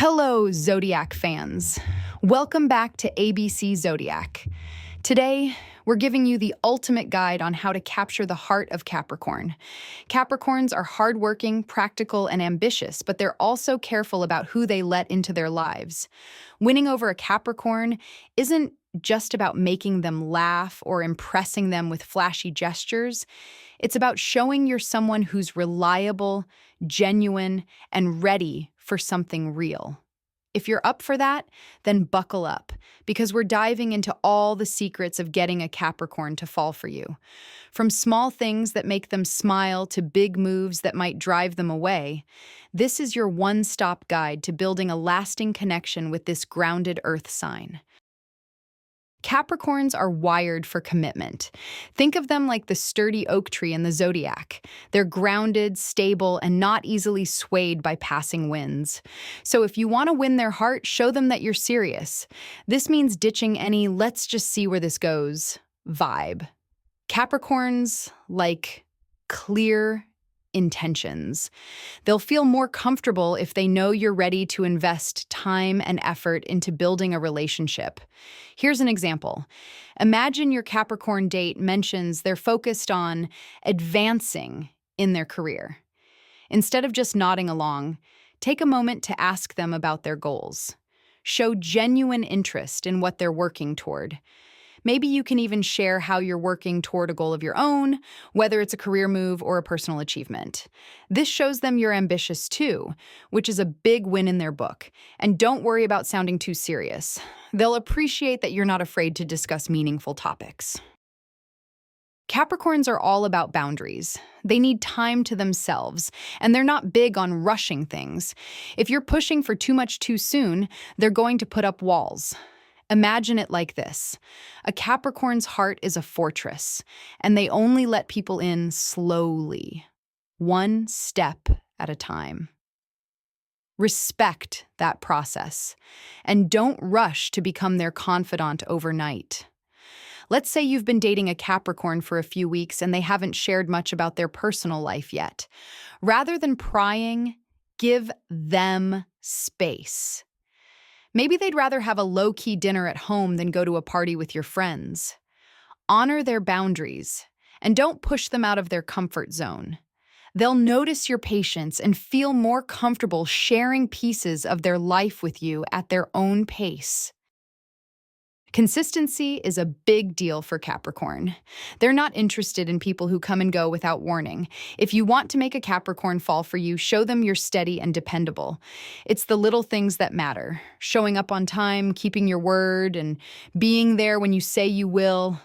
Hello, Zodiac fans. Welcome back to ABC Zodiac. Today, we're giving you the ultimate guide on how to capture the heart of Capricorn. Capricorns are hardworking, practical, and ambitious, but they're also careful about who they let into their lives. Winning over a Capricorn isn't just about making them laugh or impressing them with flashy gestures. It's about showing you're someone who's reliable, genuine, and ready for something real. If you're up for that, then buckle up, because we're diving into all the secrets of getting a Capricorn to fall for you. From small things that make them smile to big moves that might drive them away, this is your one-stop guide to building a lasting connection with this grounded earth sign. Capricorns are wired for commitment. Think of them like the sturdy oak tree in the Zodiac. They're grounded, stable, and not easily swayed by passing winds. So if you want to win their heart, show them that you're serious. This means ditching any "let's just see where this goes" vibe. Capricorns like clear intentions. They'll feel more comfortable if they know you're ready to invest time and effort into building a relationship. Here's an example. Imagine your Capricorn date mentions they're focused on advancing in their career. Instead of just nodding along, take a moment to ask them about their goals. Show genuine interest in what they're working toward. Maybe you can even share how you're working toward a goal of your own, whether it's a career move or a personal achievement. This shows them you're ambitious too, which is a big win in their book. And don't worry about sounding too serious. They'll appreciate that you're not afraid to discuss meaningful topics. Capricorns are all about boundaries. They need time to themselves, and they're not big on rushing things. If you're pushing for too much too soon, they're going to put up walls. Imagine it like this. A Capricorn's heart is a fortress, and they only let people in slowly, one step at a time. Respect that process, and don't rush to become their confidant overnight. Let's say you've been dating a Capricorn for a few weeks and they haven't shared much about their personal life yet. Rather than prying, give them space. Maybe they'd rather have a low-key dinner at home than go to a party with your friends. Honor their boundaries, and don't push them out of their comfort zone. They'll notice your patience and feel more comfortable sharing pieces of their life with you at their own pace. Consistency is a big deal for Capricorn. They're not interested in people who come and go without warning. If you want to make a Capricorn fall for you, show them you're steady and dependable. It's the little things that matter. Showing up on time, keeping your word, and being there when you say you will.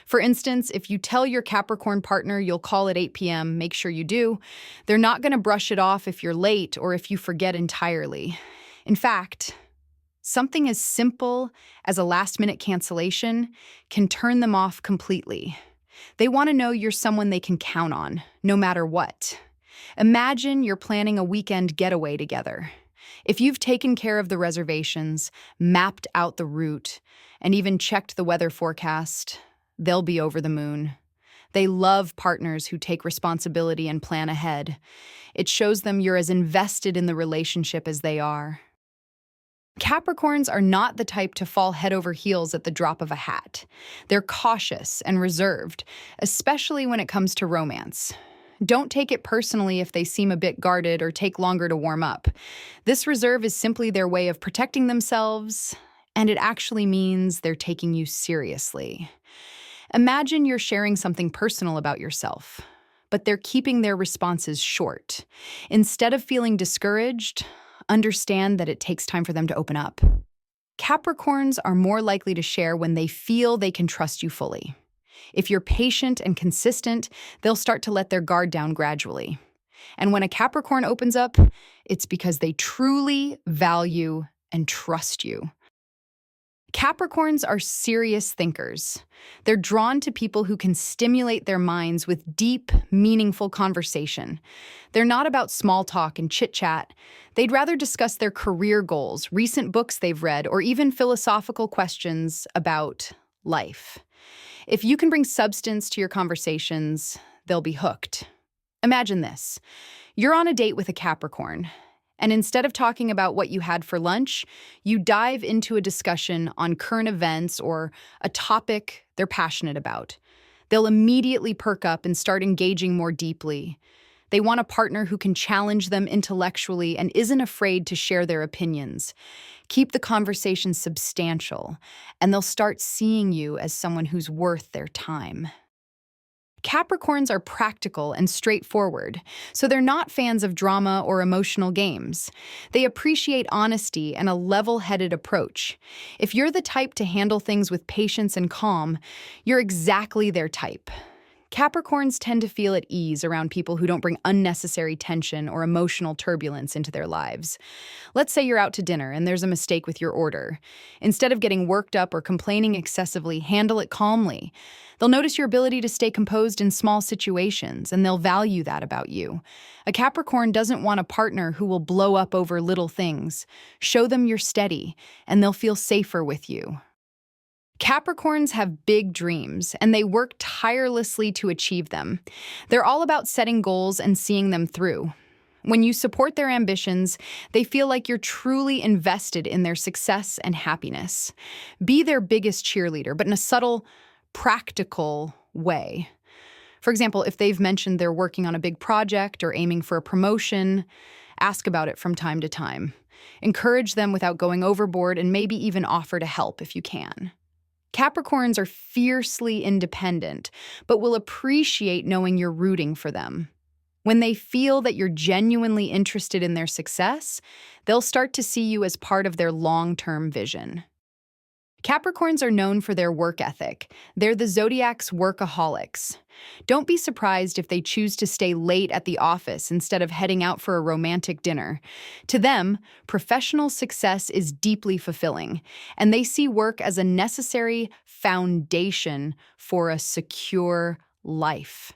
For instance, if you tell your Capricorn partner you'll call at 8 p.m., make sure you do. They're not going to brush it off if you're late or if you forget entirely. In fact, something as simple as a last-minute cancellation can turn them off completely. They want to know you're someone they can count on, no matter what. Imagine you're planning a weekend getaway together. If you've taken care of the reservations, mapped out the route, and even checked the weather forecast, they'll be over the moon. They love partners who take responsibility and plan ahead. It shows them you're as invested in the relationship as they are. Capricorns are not the type to fall head over heels at the drop of a hat. They're cautious and reserved, especially when it comes to romance. Don't take it personally if they seem a bit guarded or take longer to warm up. This reserve is simply their way of protecting themselves, and it actually means they're taking you seriously. Imagine you're sharing something personal about yourself, but they're keeping their responses short. Instead of feeling discouraged, understand that it takes time for them to open up. Capricorns are more likely to share when they feel they can trust you fully. If you're patient and consistent, they'll start to let their guard down gradually. And when a Capricorn opens up, it's because they truly value and trust you. Capricorns are serious thinkers. They're drawn to people who can stimulate their minds with deep, meaningful conversation. They're not about small talk and chit-chat. They'd rather discuss their career goals, recent books they've read, or even philosophical questions about life. If you can bring substance to your conversations, they'll be hooked. Imagine this. You're on a date with a Capricorn, And instead of talking about what you had for lunch, you dive into a discussion on current events or a topic they're passionate about. They'll immediately perk up and start engaging more deeply. They want a partner who can challenge them intellectually and isn't afraid to share their opinions. Keep the conversation substantial, and they'll start seeing you as someone who's worth their time. Capricorns are practical and straightforward, so they're not fans of drama or emotional games. They appreciate honesty and a level-headed approach. If you're the type to handle things with patience and calm, you're exactly their type. Capricorns tend to feel at ease around people who don't bring unnecessary tension or emotional turbulence into their lives. Let's say you're out to dinner and there's a mistake with your order. Instead of getting worked up or complaining excessively, handle it calmly. They'll notice your ability to stay composed in small situations, and they'll value that about you. A Capricorn doesn't want a partner who will blow up over little things. Show them you're steady, and they'll feel safer with you. Capricorns have big dreams, and they work tirelessly to achieve them. They're all about setting goals and seeing them through. When you support their ambitions, they feel like you're truly invested in their success and happiness. Be their biggest cheerleader, but in a subtle, practical way. For example, if they've mentioned they're working on a big project or aiming for a promotion, ask about it from time to time. Encourage them without going overboard, and maybe even offer to help if you can. Capricorns are fiercely independent, but will appreciate knowing you're rooting for them. When they feel that you're genuinely interested in their success, they'll start to see you as part of their long-term vision. Capricorns are known for their work ethic. They're the Zodiac's workaholics. Don't be surprised if they choose to stay late at the office instead of heading out for a romantic dinner. To them, professional success is deeply fulfilling, and they see work as a necessary foundation for a secure life.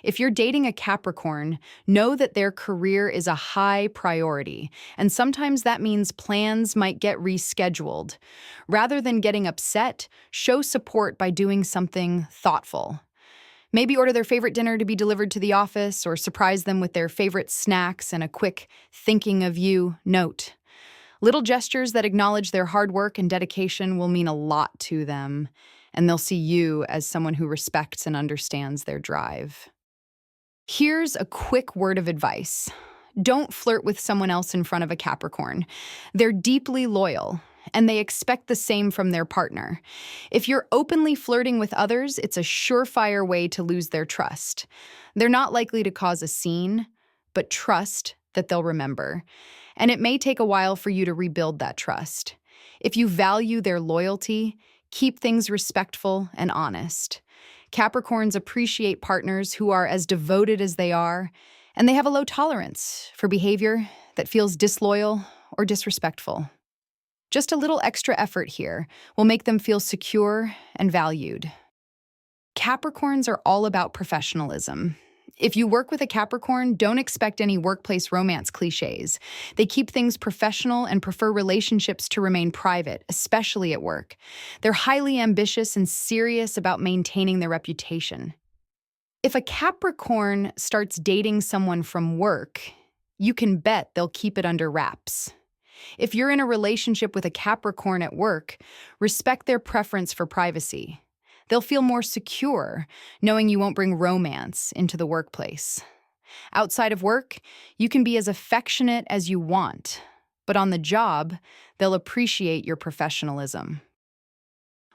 If you're dating a Capricorn, know that their career is a high priority, and sometimes that means plans might get rescheduled. Rather than getting upset, show support by doing something thoughtful. Maybe order their favorite dinner to be delivered to the office, or surprise them with their favorite snacks and a quick "thinking of you" note. Little gestures that acknowledge their hard work and dedication will mean a lot to them, and they'll see you as someone who respects and understands their drive. Here's a quick word of advice. Don't flirt with someone else in front of a Capricorn. They're deeply loyal, and they expect the same from their partner. If you're openly flirting with others, it's a surefire way to lose their trust. They're not likely to cause a scene, but trust that they'll remember. And it may take a while for you to rebuild that trust. If you value their loyalty, keep things respectful and honest. Capricorns appreciate partners who are as devoted as they are, and they have a low tolerance for behavior that feels disloyal or disrespectful. Just a little extra effort here will make them feel secure and valued. Capricorns are all about professionalism. If you work with a Capricorn, don't expect any workplace romance cliches. They keep things professional and prefer relationships to remain private, especially at work. They're highly ambitious and serious about maintaining their reputation. If a Capricorn starts dating someone from work, you can bet they'll keep it under wraps. If you're in a relationship with a Capricorn at work, respect their preference for privacy. They'll feel more secure, knowing you won't bring romance into the workplace. Outside of work, you can be as affectionate as you want, but on the job, they'll appreciate your professionalism.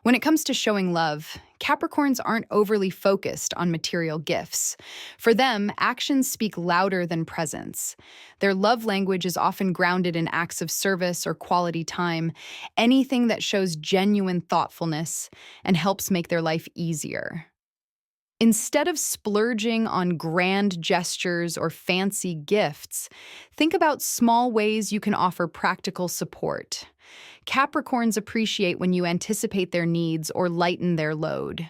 When it comes to showing love, Capricorns aren't overly focused on material gifts. For them, actions speak louder than presence. Their love language is often grounded in acts of service or quality time, anything that shows genuine thoughtfulness and helps make their life easier. Instead of splurging on grand gestures or fancy gifts, think about small ways you can offer practical support. Capricorns appreciate when you anticipate their needs or lighten their load.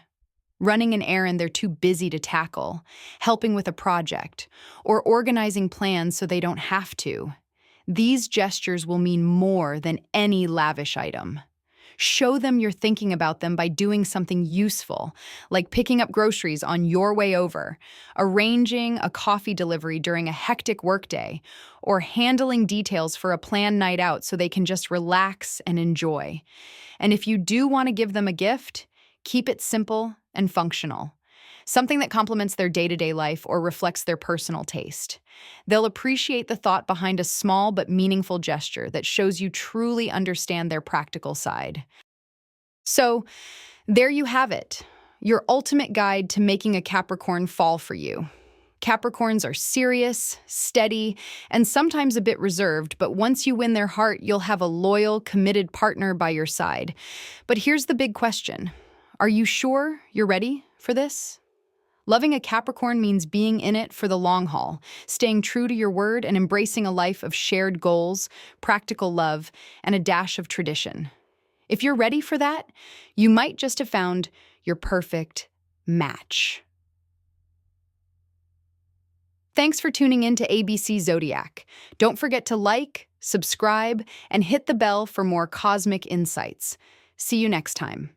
Running an errand they're too busy to tackle, helping with a project, or organizing plans so they don't have to. These gestures will mean more than any lavish item. Show them you're thinking about them by doing something useful, like picking up groceries on your way over, arranging a coffee delivery during a hectic workday, or handling details for a planned night out so they can just relax and enjoy. And if you do want to give them a gift, keep it simple and functional. Something that complements their day-to-day life or reflects their personal taste. They'll appreciate the thought behind a small but meaningful gesture that shows you truly understand their practical side. So, there you have it, your ultimate guide to making a Capricorn fall for you. Capricorns are serious, steady, and sometimes a bit reserved, but once you win their heart, you'll have a loyal, committed partner by your side. But here's the big question. Are you sure you're ready for this? Loving a Capricorn means being in it for the long haul, staying true to your word and embracing a life of shared goals, practical love, and a dash of tradition. If you're ready for that, you might just have found your perfect match. Thanks for tuning in to ABC Zodiac. Don't forget to like, subscribe, and hit the bell for more cosmic insights. See you next time.